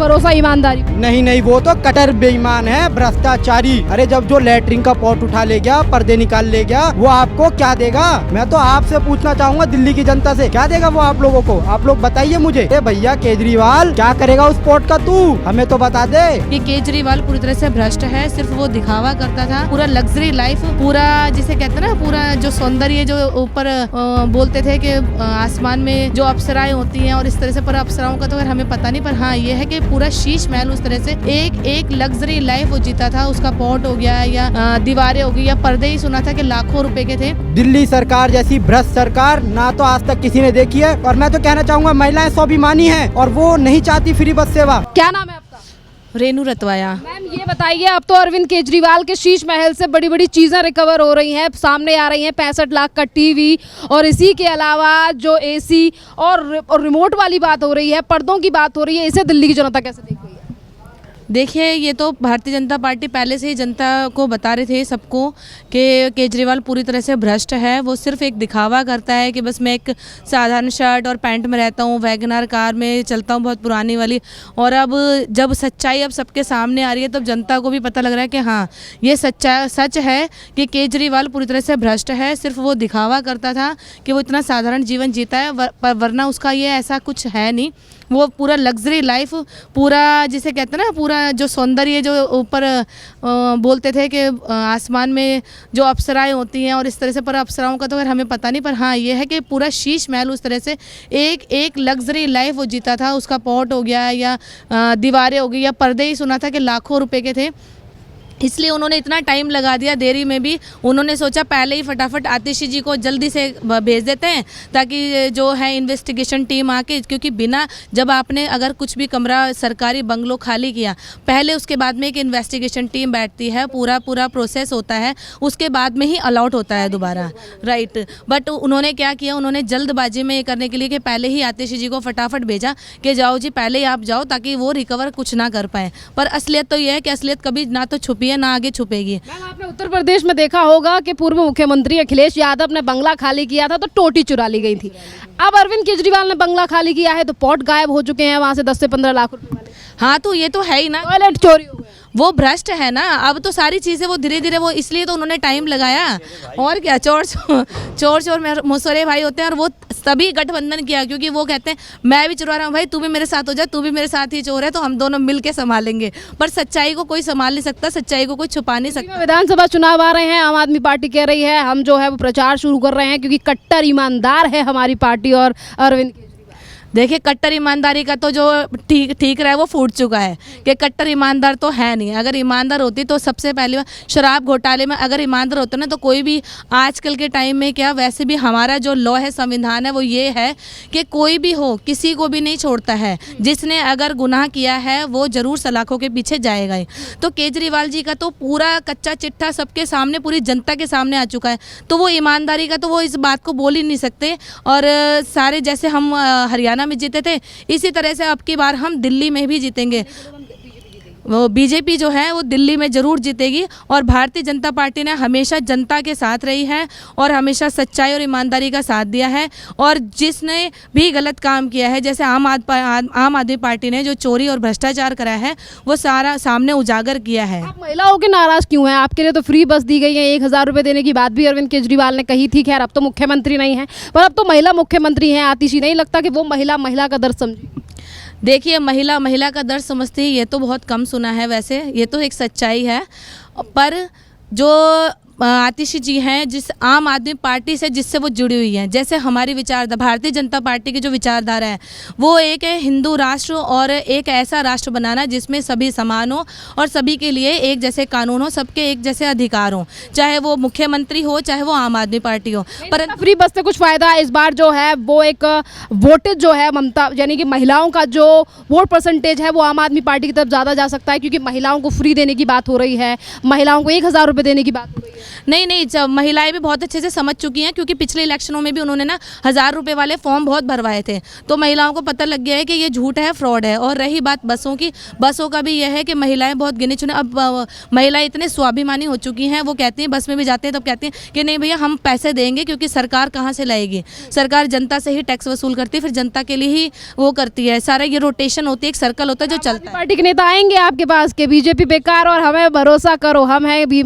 भरोसा ईमानदारी पे? नहीं नहीं, वो तो कट्टर बेईमान है, भ्रष्टाचारी। अरे जब जो लैट्रिन का पॉट उठा ले गया, पर्दे निकाल ले गया, वो आपको क्या देगा? मैं तो आपसे पूछना चाहूंगा दिल्ली की जनता से, क्या देगा वो आप लोगों को? आप लोग बताइए मुझे। भैया केजरीवाल क्या करेगा उस पॉट का, तू हमें तो बता दे। कि केजरीवाल पूरी तरह से भ्रष्ट है, सिर्फ वो दिखावा करता था। पूरा लग्जरी लाइफ, पूरा जिसे कहते हैं ना, पूरा जो सौंदर्य जो ऊपर बोलते थे कि आसमान में जो अप्सराएं होती हैं और इस तरह से, पर अप्सराओं का तो खैर हमें पता नहीं, पर हाँ ये है कि पूरा शीश महल उस तरह से एक लग्जरी लाइफ वो जीता था। उसका पॉट हो गया या दीवारें हो गई या पर्दे ही सुना था कि लाखों रुपए के थे। दिल्ली सरकार जैसी भ्रष्ट सरकार ना तो आज तक किसी ने देखी है। और मैं तो कहना चाहूंगा महिलाएं स्वाभिमानी हैं और वो नहीं चाहती फ्री बस सेवा। क्या नाम है आपका? रेनू रतवाया। मैम ये बताइए, अब तो अरविंद केजरीवाल के शीश महल से बड़ी बड़ी चीज़ें रिकवर हो रही हैं, सामने आ रही हैं 65 लाख का टीवी, और इसी के अलावा जो एसी और रिमोट वाली बात हो रही है, पर्दों की बात हो रही है, इसे दिल्ली की जनता कैसे देख रही है? देखिए, ये तो भारतीय जनता पार्टी पहले से ही जनता को बता रहे थे सबको कि केजरीवाल पूरी तरह से भ्रष्ट है। वो सिर्फ एक दिखावा करता है कि बस मैं एक साधारण शर्ट और पैंट में रहता हूँ, वैगनर कार में चलता हूँ, बहुत पुरानी वाली। और अब जब सच्चाई अब सबके सामने आ रही है तब जनता को भी पता लग रहा है कि हाँ ये सच है कि केजरीवाल पूरी तरह से भ्रष्ट है। सिर्फ वो दिखावा करता था कि वो इतना साधारण जीवन जीता है, वरना उसका ये ऐसा कुछ है नहीं। वो पूरा लग्जरी लाइफ, पूरा जिसे कहते हैं ना, पूरा जो सौंदर्य जो ऊपर बोलते थे कि आसमान में जो अप्सराएं होती हैं और इस तरह से, पर अप्सराओं का तो खैर हमें पता नहीं, पर हाँ ये है कि पूरा शीश महल उस तरह से एक लग्जरी लाइफ वो जीता था। उसका पॉट हो गया या दीवारें हो गई या पर्दे ही सुना था कि लाखों रुपए के थे। इसलिए उन्होंने इतना टाइम लगा दिया, देरी में भी उन्होंने सोचा पहले ही फटाफट आतिशी जी को जल्दी से भेज देते हैं ताकि जो है इन्वेस्टिगेशन टीम आके, क्योंकि बिना जब आपने अगर कुछ भी कमरा सरकारी बंगलो खाली किया, पहले उसके बाद में एक इन्वेस्टिगेशन टीम बैठती है, पूरा प्रोसेस होता है, उसके बाद में ही अलाउट होता है दोबारा, राइट। बट उन्होंने क्या किया, उन्होंने जल्दबाजी में ये करने के लिए कि पहले ही आतिशी जी को फटाफट भेजा कि जाओ जी पहले ही आप जाओ, ताकि वो रिकवर कुछ ना कर पाए। पर असलियत तो ये है कि असलियत कभी ना तो छुपी ना आगे छुपेगी। मैम आपने उत्तर प्रदेश में देखा होगा कि पूर्व मुख्यमंत्री अखिलेश यादव ने बंगला खाली किया था तो टोटी चुरा ली गई थी। अब अरविंद केजरीवाल ने बंगला खाली किया है तो पॉट गायब हो चुके हैं वहां से 10 से 15 लाख रुपए वाले। हाँ तो ये तो है ही ना, टॉयलेट चोरी हो गए। वो भ्रष्ट है ना। अब तो सारी चीज़ें वो धीरे धीरे, वो इसलिए तो उन्होंने टाइम लगाया। और क्या, चोर मुसोरे भाई होते हैं, और वो तभी गठबंधन किया क्योंकि वो कहते हैं मैं भी चुरा रहा हूँ भाई, तू भी मेरे साथ हो जा, तू भी मेरे साथ ही चोर है, तो हम दोनों मिल के संभालेंगे। पर सच्चाई को कोई संभाल नहीं सकता, सच्चाई को कोई छुपा नहीं सकता। विधानसभा चुनाव आ रहे हैं, आम आदमी पार्टी कह रही है हम जो है वो प्रचार शुरू कर रहे हैं क्योंकि कट्टर ईमानदार है हमारी पार्टी और अरविंद। देखिए, कट्टर ईमानदारी का तो जो ठीक रहा है वो फूट चुका है कि कट्टर ईमानदार तो है नहीं। अगर ईमानदार होती तो सबसे पहले शराब घोटाले में अगर ईमानदार होता ना तो कोई भी आजकल के टाइम में, क्या वैसे भी हमारा जो लॉ है, संविधान है, वो ये है कि कोई भी हो किसी को भी नहीं छोड़ता है। जिसने अगर गुनाह किया है वो ज़रूर सलाखों के पीछे जाएगा ही। तो केजरीवाल जी का तो पूरा कच्चा चिट्ठा सबके सामने, पूरी जनता के सामने आ चुका है, तो वो ईमानदारी का तो वो इस बात को बोल ही नहीं सकते। और सारे जैसे हम हरियाणा में जीते थे, इसी तरह से अब की बार हम दिल्ली में भी जीतेंगे। वो बीजेपी जो है वो दिल्ली में ज़रूर जीतेगी। और भारतीय जनता पार्टी ने हमेशा जनता के साथ रही है और हमेशा सच्चाई और ईमानदारी का साथ दिया है। और जिसने भी गलत काम किया है, जैसे आम आदमी पार्टी ने जो चोरी और भ्रष्टाचार करा है, वो सारा सामने उजागर किया है। आप महिलाओं के नाराज क्यों हैं? आपके लिए तो फ्री बस दी गई है, 1000 रुपये देने की बात भी अरविंद केजरीवाल ने कही थी। खैर अब तो मुख्यमंत्री नहीं है, पर अब तो महिला मुख्यमंत्री हैं आतिशी। नहीं लगता कि वो महिला का दर्द समझी? देखिए, महिला का दर्द समझती है, ये तो बहुत कम सुना है। वैसे ये तो एक सच्चाई है, पर जो आतिशी जी हैं, जिस आम आदमी पार्टी से जिससे वो जुड़ी हुई हैं, जैसे हमारी विचारधारा, भारतीय जनता पार्टी की जो विचारधारा है वो एक है हिंदू राष्ट्र और एक ऐसा राष्ट्र बनाना जिसमें सभी समान हो और सभी के लिए एक जैसे कानून हो, सबके एक जैसे अधिकार हो, चाहे वो मुख्यमंत्री हो चाहे वो आम आदमी पार्टी हो। पर फ्री बस से कुछ फ़ायदा इस बार जो है वो एक वोटेज जो है ममता, यानी कि महिलाओं का जो वोट परसेंटेज है वो आम आदमी पार्टी की तरफ ज़्यादा जा सकता है क्योंकि महिलाओं को फ्री देने की बात हो रही है, महिलाओं को 1000 रुपये देने की बात हो रही है। नहीं नहीं, महिलाएं भी बहुत अच्छे से समझ चुकी हैं, क्योंकि पिछले इलेक्शनों में भी उन्होंने ना 1000 रुपये वाले फॉर्म बहुत भरवाए थे, तो महिलाओं को पता लग गया है कि ये झूठ है, फ्रॉड है। और रही बात बसों की, बसों का भी यह है कि महिलाएं बहुत गिने चुने, अब महिलाएं इतने स्वाभिमानी हो चुकी हैं, वो कहती हैं बस में भी जाते हैं तब कहती हैं कि नहीं भैया हम पैसे देंगे, क्योंकि सरकार कहाँ से लाएगी, सरकार जनता से ही टैक्स वसूल करती है, फिर जनता के लिए ही वो करती है, सारा ये रोटेशन होती है, एक सर्कल होता है जो चलता है। पार्टी के नेता आएंगे आपके पास के बीजेपी बेकार और हमें भरोसा करो, हम हैं भी।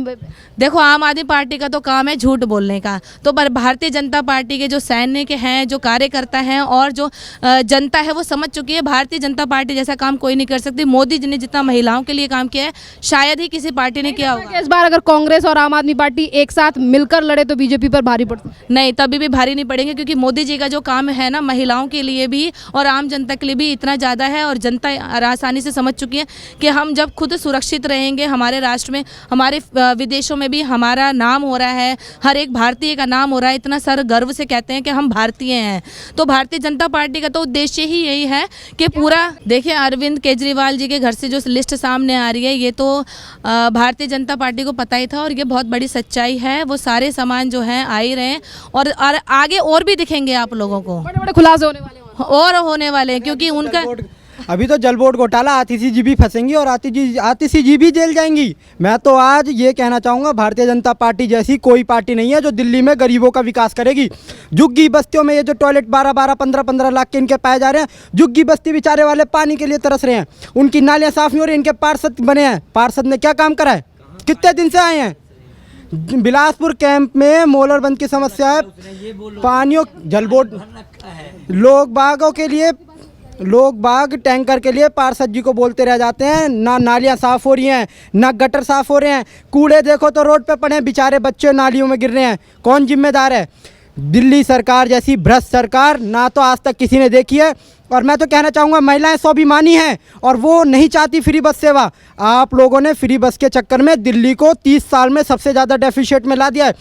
देखो आम आदमी पार्टी का तो काम है झूठ बोलने का, तो भारतीय जनता पार्टी के जो सैनिक हैं, जो कार्यकर्ता हैं और जो जनता है वो समझ चुकी है भारतीय जनता पार्टी जैसा काम कोई नहीं कर सकती। मोदी जी ने जितना महिलाओं के लिए काम किया है शायद ही किसी पार्टी ने किया होगा। इस बार अगर कांग्रेस और आम आदमी पार्टी एक साथ मिलकर लड़े तो बीजेपी पर भारी पड़ता है? नहीं, तभी भी भारी नहीं पड़ेंगे, क्योंकि मोदी जी का जो काम है ना महिलाओं के लिए भी और आम जनता के लिए भी इतना ज़्यादा है, और जनता आसानी से समझ चुकी है कि हम जब खुद सुरक्षित रहेंगे, हमारे राष्ट्र में, हमारे विदेशों में भी हमारा नाम हो रहा है, हर एक भारतीय का नाम हो रहा है, इतना सर गर्व से कहते हैं कि हम भारतीय हैं। तो भारतीय जनता पार्टी का तो उद्देश्य ही यही है कि पूरा, देखिए अरविंद केजरीवाल जी के घर से जो लिस्ट सामने आ रही है, ये तो भारतीय जनता पार्टी को पता ही था, और ये बहुत बड़ी सच्चाई है। वो सारे सामान जो हैं आ ही रहे हैं, और आगे और भी दिखेंगे आप लोगों को, बड़े बड़े खुलासे होने वाले हैं और होने वाले हैं, क्योंकि उनका अभी तो जल बोर्ड घोटाला, आतिशी जी भी फंसेंगी और आतिशी जी भी जेल जाएंगी। मैं तो आज ये कहना चाहूँगा, भारतीय जनता पार्टी जैसी कोई पार्टी नहीं है जो दिल्ली में गरीबों का विकास करेगी। झुग्गी बस्तियों में ये जो टॉयलेट 12-12, 15-15 लाख के इनके पाए जा रहे हैं, झुग्गी बस्ती बेचारे वाले पानी के लिए तरस रहे हैं, उनकी नालियाँ साफ नहीं हो रही। इनके पार्षद बने हैं, पार्षद ने क्या काम करा है, कितने दिन से आए हैं? बिलासपुर कैंप में मोलर बंद की समस्या है, पानियों, जल बोर्ड, लोग बाग टैंकर के लिए पार्षद जी को बोलते रह जाते हैं, ना नालियाँ साफ़ हो रही हैं, ना गटर साफ़ हो रहे हैं, कूड़े देखो तो रोड पे पड़े हैं, बेचारे बच्चे नालियों में गिर रहे हैं। कौन जिम्मेदार है? दिल्ली सरकार जैसी भ्रष्ट सरकार ना तो आज तक किसी ने देखी है। और मैं तो कहना चाहूँगा, महिलाएं स्वाभिमानी हैं और वो नहीं चाहती फ्री बस सेवा। आप लोगों ने फ्री बस के चक्कर में दिल्ली को 30 साल में सबसे ज़्यादा डेफिसिट में ला दिया है।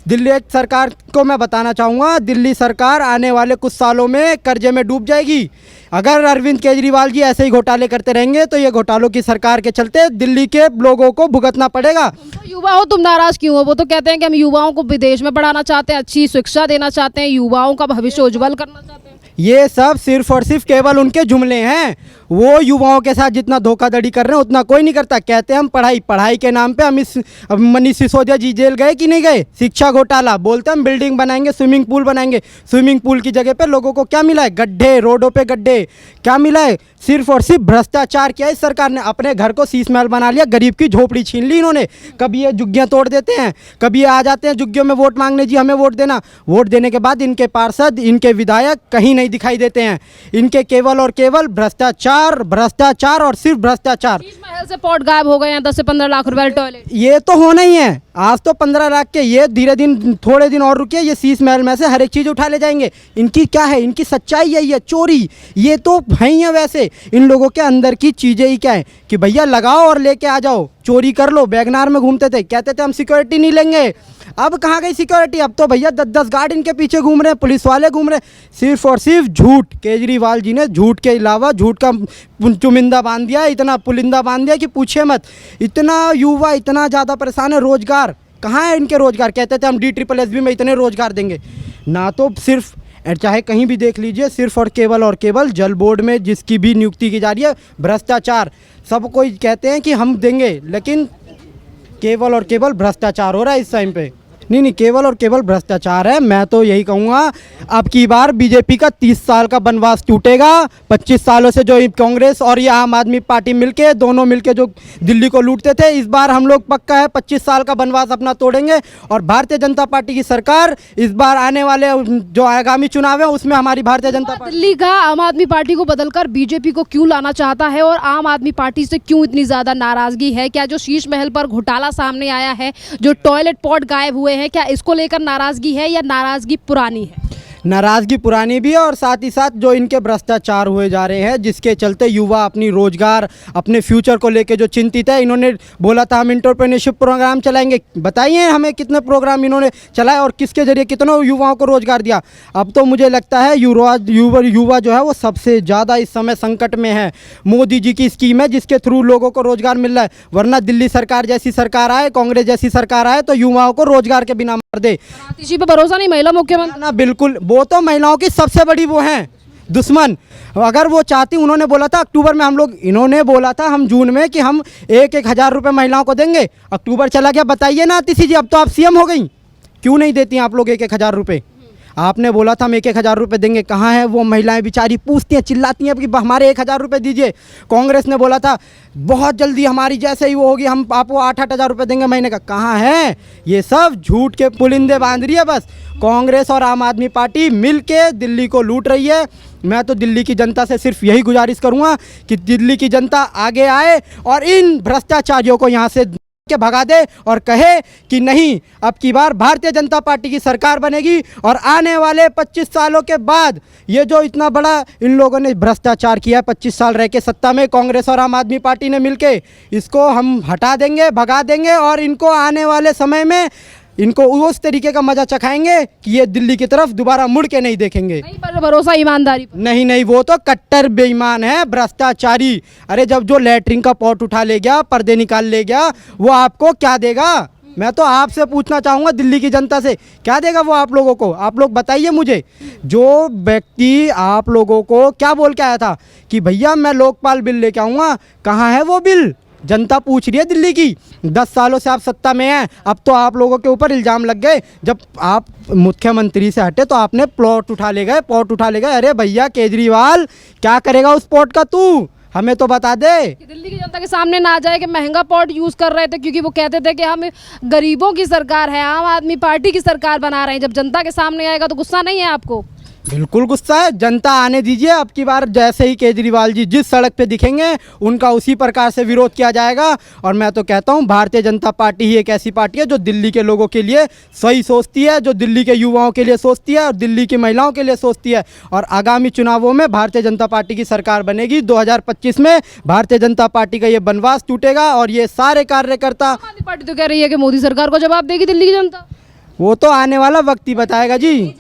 दिल्ली सरकार को मैं बताना चाहूँगा, दिल्ली सरकार आने वाले कुछ सालों में कर्जे में डूब जाएगी। अगर अरविंद केजरीवाल जी ऐसे ही घोटाले करते रहेंगे तो ये घोटालों की सरकार के चलते दिल्ली के लोगों को भुगतना पड़ेगा। तो युवा हो, तुम नाराज क्यों हो? वो तो कहते हैं कि हम युवाओं को विदेश में पढ़ाना चाहते हैं, अच्छी शिक्षा देना चाहते हैं, युवाओं का भविष्य उज्जवल करना चाहते हैं। ये सब सिर्फ और सिर्फ केवल उनके जुमले हैं। वो युवाओं के साथ जितना धोखाधड़ी कर रहे हैं उतना कोई नहीं करता। कहते हैं हम पढ़ाई के नाम पे हम मनीष सिसोदिया जी जेल गए कि नहीं गए? शिक्षा घोटाला, बोलते हम बिल्डिंग बनाएंगे, स्विमिंग पूल बनाएंगे। स्विमिंग पूल की जगह पे लोगों को क्या मिला है? गड्ढे, रोडों पे गड्ढे। क्या मिला है? सिर्फ और सिर्फ भ्रष्टाचार किया इस सरकार ने। अपने घर को शीश महल बना लिया, गरीब की झोपड़ी छीन ली इन्होंने। कभी ये झुग्गियाँ तोड़ देते हैं, कभी ये आ जाते हैं झुग्गियों में वोट मांगने, जी हमें वोट देना। वोट देने के बाद इनके पार्षद, इनके विधायक कहीं नहीं दिखाई देते हैं। इनके केवल और केवल भ्रष्टाचार, भ्रष्टाचार और सिर्फ भ्रष्टाचार। शीश महल से पॉट गायब हो गए हैं, 10 से 15 लाख रुपए टॉयलेट। ये तो होना ही है। आज तो 15 लाख के, ये धीरे दिन, थोड़े दिन और रुकिए, ये शीश महल में से हर एक चीज़ उठा ले जाएंगे। इनकी क्या है? इनकी सच्चाई यही है, चोरी। ये तो है ही है। वैसे इन लोगों के अंदर की चीज़ें ही क्या है कि भैया लगाओ और लेके आ जाओ, चोरी कर लो। वैगनार में घूमते थे, कहते थे हम सिक्योरिटी नहीं लेंगे। अब कहाँ गई सिक्योरिटी? अब तो भैया 10-10 गार्ड इनके पीछे घूम रहे हैं, पुलिस वाले घूम रहे हैं। सिर्फ और सिर्फ झूठ। केजरीवाल जी ने झूठ के अलावा झूठ का चुमिंदा बांध दिया, इतना पुलिंदा बांध दिया कि पूछे मत। इतना युवा इतना ज़्यादा परेशान है। रोजगार कहाँ है इनके? रोजगार कहते थे हम DSSB में इतने रोजगार देंगे ना। तो सिर्फ, चाहे कहीं भी देख लीजिए, सिर्फ और केवल जल बोर्ड में जिसकी भी नियुक्ति की जा रही है, भ्रष्टाचार। सब कोई कहते हैं कि हम देंगे, लेकिन केवल और केवल भ्रष्टाचार हो रहा है इस टाइम पे। नहीं, केवल और केवल भ्रष्टाचार है। मैं तो यही कहूँगा, अब की बार बीजेपी का 30 साल का बनवास टूटेगा। 25 सालों से जो कांग्रेस और ये आम आदमी पार्टी मिलके, दोनों मिलके जो दिल्ली को लूटते थे, इस बार हम लोग पक्का है 25 साल का बनवास अपना तोड़ेंगे। और भारतीय जनता पार्टी की सरकार इस बार आने वाले जो आगामी चुनाव है उसमें हमारी भारतीय जनता पार्टी। दिल्ली का आम आदमी पार्टी को बदलकर बीजेपी को क्यों लाना चाहता है और आम आदमी पार्टी से क्यों इतनी ज़्यादा नाराज़गी है? क्या जो शीश महल पर घोटाला सामने आया है, जो टॉयलेट पॉट गायब हुए हैं, क्या इसको लेकर नाराज़गी है या नाराज़गी पुरानी है? नाराज़गी पुरानी भी है और साथ ही साथ जो इनके भ्रष्टाचार हुए जा रहे हैं जिसके चलते युवा अपनी रोजगार अपने फ्यूचर को लेके जो चिंतित है। इन्होंने बोला था हम एंटरप्रेन्योरशिप प्रोग्राम चलाएंगे, बताइए हमें कितने प्रोग्राम इन्होंने चलाए और किसके जरिए कितनों युवाओं को रोजगार दिया। अब तो मुझे लगता है युवा जो है वो सबसे ज़्यादा इस समय संकट में है। मोदी जी की स्कीम है जिसके थ्रू लोगों को रोजगार मिल रहा है, वरना दिल्ली सरकार जैसी सरकार आए, कांग्रेस जैसी सरकार आए तो युवाओं को रोजगार के बिना मार दे। आतिशी पे भरोसा नहीं, महिला मुख्यमंत्री ना बिल्कुल, वो तो महिलाओं की सबसे बड़ी वो हैं दुश्मन। अगर वो चाहती, उन्होंने बोला था अक्टूबर में इन्होंने बोला था हम जून में कि हम 1,000 रुपये महिलाओं को देंगे। अक्टूबर चला गया, बताइए ना आतिशी जी, अब तो आप सीएम हो गई, क्यों नहीं देती आप लोग 1,000 रुपये? आपने बोला था हम 1,000 रुपये देंगे, कहाँ है वो महिलाएं बेचारी पूछती हैं, चिल्लाती हैं कि हमारे 1,000 रुपये दीजिए। कांग्रेस ने बोला था बहुत जल्दी हमारी जैसे ही वो होगी हम आपको 8,000 रुपये देंगे महीने का, कहाँ है? ये सब झूठ के पुलिंदे बांध रही है बस। कांग्रेस और आम आदमी पार्टी मिल के दिल्ली को लूट रही है। मैं तो दिल्ली की जनता से सिर्फ यही गुजारिश करूँगा कि दिल्ली की जनता आगे आए और इन भ्रष्टाचारियों को यहाँ से के भगा दे और कहे कि नहीं, अब की बार भारतीय जनता पार्टी की सरकार बनेगी और आने वाले 25 सालों के बाद ये जो इतना बड़ा इन लोगों ने भ्रष्टाचार किया 25 साल रह के सत्ता में कांग्रेस और आम आदमी पार्टी ने मिलके, इसको हम हटा देंगे, भगा देंगे और इनको आने वाले समय में इनको उस तरीके का मजा चखाएंगे कि ये दिल्ली की तरफ दोबारा मुड़ के नहीं देखेंगे। नहीं पर भरोसा ईमानदारी पर। नहीं, वो तो कट्टर बेईमान है, भ्रष्टाचारी। अरे जब जो लैट्रिन का पॉट उठा ले गया, पर्दे निकाल ले गया, वो आपको क्या देगा? मैं तो आपसे पूछना चाहूँगा दिल्ली की जनता से, क्या देगा वो आप लोगों को? आप लोग बताइए मुझे। जो व्यक्ति आप लोगों को क्या बोल के आया था कि भैया मैं लोकपाल बिल लेके आऊँगा, कहाँ है वो बिल? जनता पूछ रही है दिल्ली की। 10 सालों से आप सत्ता में हैं, अब तो आप लोगों के ऊपर इल्ज़ाम लग गए। जब आप मुख्यमंत्री से हटे तो आपने पॉट उठा ले गए। अरे भैया केजरीवाल, क्या करेगा उस पॉट का तू? हमें तो बता दे। कि दिल्ली की जनता के सामने ना आ जाए कि महंगा पॉट यूज़ कर रहे थे, क्योंकि वो कहते थे कि हम गरीबों की सरकार है, आम आदमी पार्टी की सरकार बना रहे हैं। जब जनता के सामने आएगा तो गुस्सा नहीं है आपको? बिल्कुल गुस्सा है। जनता आने दीजिए, अब की बार जैसे ही केजरीवाल जी जिस सड़क पे दिखेंगे उनका उसी प्रकार से विरोध किया जाएगा। और मैं तो कहता हूँ भारतीय जनता पार्टी ही एक ऐसी पार्टी है जो दिल्ली के लोगों के लिए सही सोचती है, जो दिल्ली के युवाओं के लिए सोचती है और दिल्ली की महिलाओं के लिए सोचती है। और आगामी चुनावों में भारतीय जनता पार्टी की सरकार बनेगी। 2025 में भारतीय जनता पार्टी का ये बनवास टूटेगा और ये सारे कार्यकर्ता। आम आदमी पार्टी तो कह रही है कि मोदी सरकार को जवाब देगी दिल्ली की जनता। वो तो आने वाला वक्त ही बताएगा जी।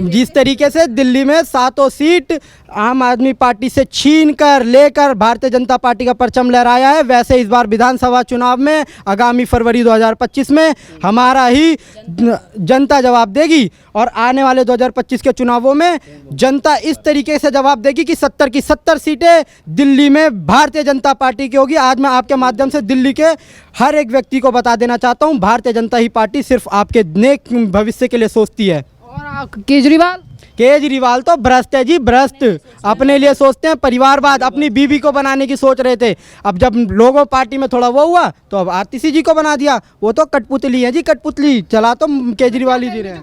जिस तरीके से दिल्ली में 7 सीट आम आदमी पार्टी से छीन कर लेकर भारतीय जनता पार्टी का परचम लहराया है, वैसे इस बार विधानसभा चुनाव में आगामी फरवरी 2025 में हमारा ही जनता जवाब देगी। और आने वाले 2025 के चुनावों में जनता इस तरीके से जवाब देगी कि 70 की 70 सीटें दिल्ली में भारतीय जनता पार्टी की होगी। आज मैं आपके माध्यम से दिल्ली के हर एक व्यक्ति को बता देना चाहता हूँ, भारतीय जनता ही पार्टी सिर्फ आपके नेक भविष्य के लिए सोचती है। और केजरीवाल तो भ्रष्ट है जी, भ्रष्ट। अपने लिए सोचते हैं, परिवारवाद, अपनी बीवी को बनाने की सोच रहे थे। अब जब लोगों पार्टी में थोड़ा वो हुआ तो अब आतिशी जी को बना दिया। वो तो कठपुतली है जी, कठपुतली। चला तो केजरीवाल ही जी रहे हैं।